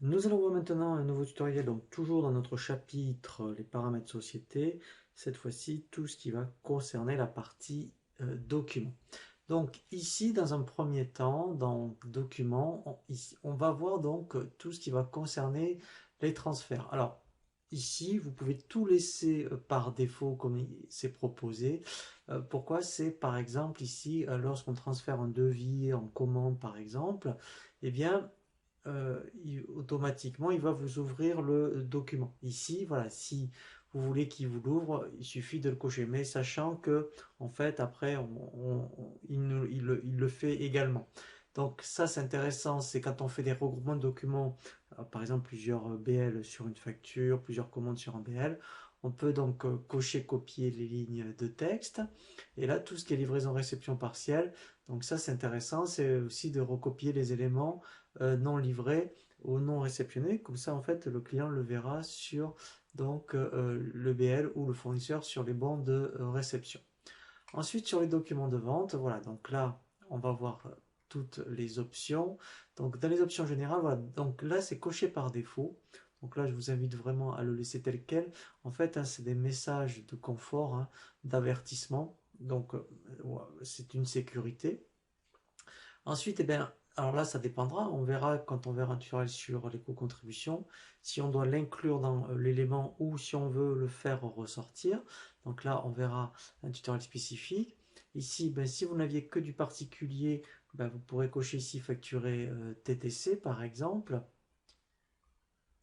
Nous allons voir maintenant un nouveau tutoriel, donc toujours dans notre chapitre les paramètres société, cette fois-ci tout ce qui va concerner la partie document. Donc ici, dans un premier temps, dans document, on va voir donc tout ce qui va concerner les transferts. Alors ici, vous pouvez tout laisser par défaut comme c'est proposé. Pourquoi? C'est par exemple ici, lorsqu'on transfère un devis en commande par exemple, eh bien automatiquement, il va vous ouvrir le document. Ici, voilà, si vous voulez qu'il vous l'ouvre, il suffit de le cocher. Mais sachant que, en fait, après, il le fait également. Donc ça, c'est intéressant, c'est quand on fait des regroupements de documents, par exemple plusieurs BL sur une facture, plusieurs commandes sur un BL, on peut donc cocher, copier les lignes de texte. Et là, tout ce qui est livraison réception partielle, donc ça c'est intéressant, c'est aussi de recopier les éléments non livré ou non réceptionné. Comme ça, en fait, le client le verra sur donc, le BL ou le fournisseur sur les bons de réception. Ensuite, sur les documents de vente, voilà, donc là, on va voir toutes les options. Donc, dans les options générales, voilà, donc là, c'est coché par défaut. Donc là, je vous invite vraiment à le laisser tel quel. En fait, hein, c'est des messages de confort, hein, d'avertissement. Donc, c'est une sécurité. Ensuite, eh bien, alors là, ça dépendra. On verra quand on verra un tutoriel sur l'éco-contribution, si on doit l'inclure dans l'élément ou si on veut le faire ressortir. Donc là, on verra un tutoriel spécifique. Ici, ben, si vous n'aviez que du particulier, ben, vous pourrez cocher ici facturer TTC par exemple.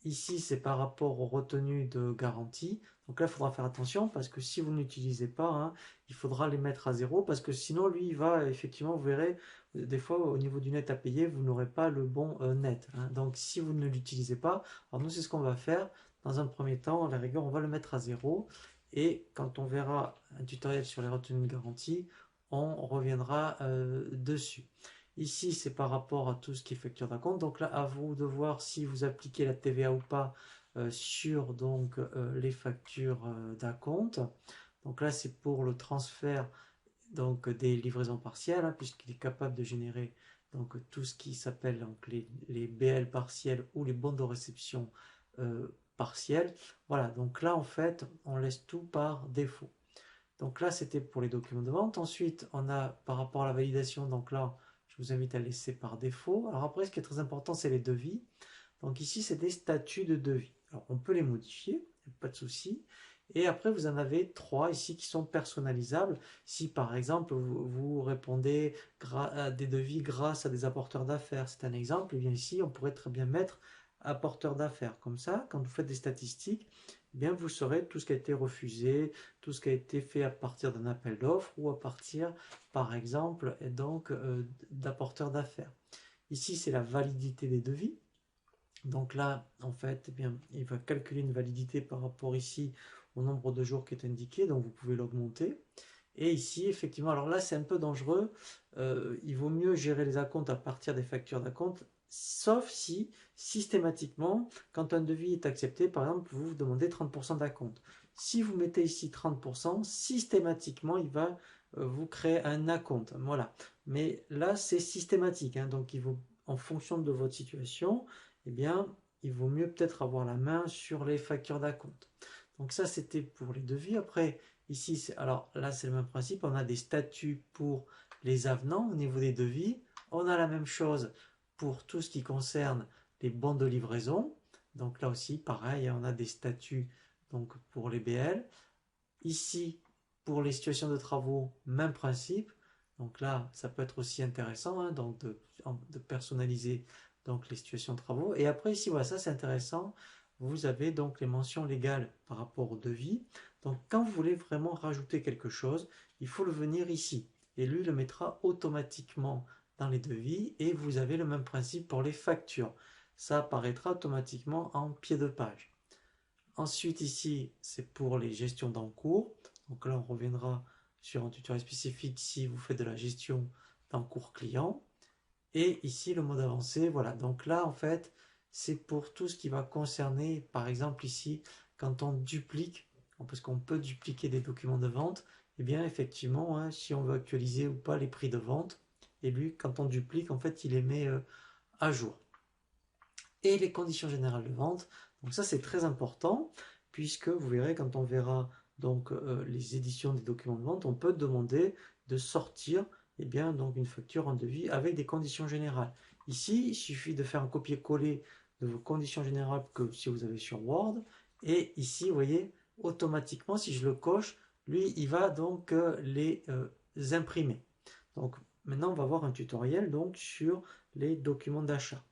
Ici, c'est par rapport aux retenues de garantie. Donc là, il faudra faire attention parce que si vous n'utilisez pas, hein, il faudra les mettre à zéro parce que sinon, lui, il va effectivement, vous verrez, des fois, au niveau du net à payer, vous n'aurez pas le bon net, hein. Donc, si vous ne l'utilisez pas, alors nous, c'est ce qu'on va faire. Dans un premier temps, à la rigueur, on va le mettre à zéro. Et quand on verra un tutoriel sur les retenues de garantie, on reviendra dessus. Ici, c'est par rapport à tout ce qui est facture d'acompte. Donc là, à vous de voir si vous appliquez la TVA ou pas sur donc les factures d'acompte. Donc là, c'est pour le transfert donc des livraisons partielles, hein, puisqu'il est capable de générer donc tout ce qui s'appelle donc les BL partiels ou les bons de réception partiels. Voilà, donc là en fait, on laisse tout par défaut. Donc là, c'était pour les documents de vente. Ensuite, on a par rapport à la validation, donc là, je vous invite à laisser par défaut. Alors après, ce qui est très important, c'est les devis. Donc ici, c'est des statuts de devis. Alors on peut les modifier, pas de souci. Et après, vous en avez trois ici qui sont personnalisables. Si par exemple, vous répondez à des devis grâce à des apporteurs d'affaires, c'est un exemple, et bien ici, on pourrait très bien mettre apporteur d'affaires. Comme ça, quand vous faites des statistiques, eh bien vous saurez tout ce qui a été refusé, tout ce qui a été fait à partir d'un appel d'offres ou à partir, par exemple, donc d'apporteurs d'affaires. Ici, c'est la validité des devis. Donc là, en fait, eh bien, il va calculer une validité par rapport ici au nombre de jours qui est indiqué, donc vous pouvez l'augmenter. Et ici, effectivement, alors là, c'est un peu dangereux. Il vaut mieux gérer les acomptes à partir des factures d'acompte, sauf si, systématiquement, quand un devis est accepté, par exemple, vous demandez 30% d'acompte. Si vous mettez ici 30%, systématiquement, il va vous créer un acompte. Voilà. Mais là, c'est systématique, hein, donc il vaut, en fonction de votre situation, eh bien, il vaut mieux peut-être avoir la main sur les factures d'acompte. Donc ça, c'était pour les devis. Après, ici, alors là, c'est le même principe. On a des statuts pour les avenants au niveau des devis. On a la même chose pour tout ce qui concerne les bons de livraison. Donc là aussi, pareil, on a des statuts donc pour les BL. Ici, pour les situations de travaux, même principe. Donc là, ça peut être aussi intéressant, hein, donc de personnaliser donc les situations de travaux. Et après ici, voilà, ça c'est intéressant. Vous avez donc les mentions légales par rapport au devis. Donc quand vous voulez vraiment rajouter quelque chose, il faut le venir ici. Et lui le mettra automatiquement dans les devis. Et vous avez le même principe pour les factures. Ça apparaîtra automatiquement en pied de page. Ensuite, ici, c'est pour les gestions d'encours. Donc là, on reviendra sur un tutoriel spécifique si vous faites de la gestion d'encours client. Et ici, le mode avancé, voilà. Donc là, en fait, c'est pour tout ce qui va concerner, par exemple ici, quand on duplique, parce qu'on peut dupliquer des documents de vente, et bien effectivement, hein, si on veut actualiser ou pas les prix de vente, et lui, quand on duplique, en fait, il les met à jour. et les conditions générales de vente. Donc ça c'est très important puisque vous verrez quand on verra donc les éditions des documents de vente, on peut demander de sortir bien, donc une facture en devis avec des conditions générales. Ici, il suffit de faire un copier-coller de vos conditions générales que si vous avez sur Word. Et ici, vous voyez, automatiquement, si je le coche, lui, il va donc les imprimer. Donc maintenant, on va voir un tutoriel donc sur les documents d'achat.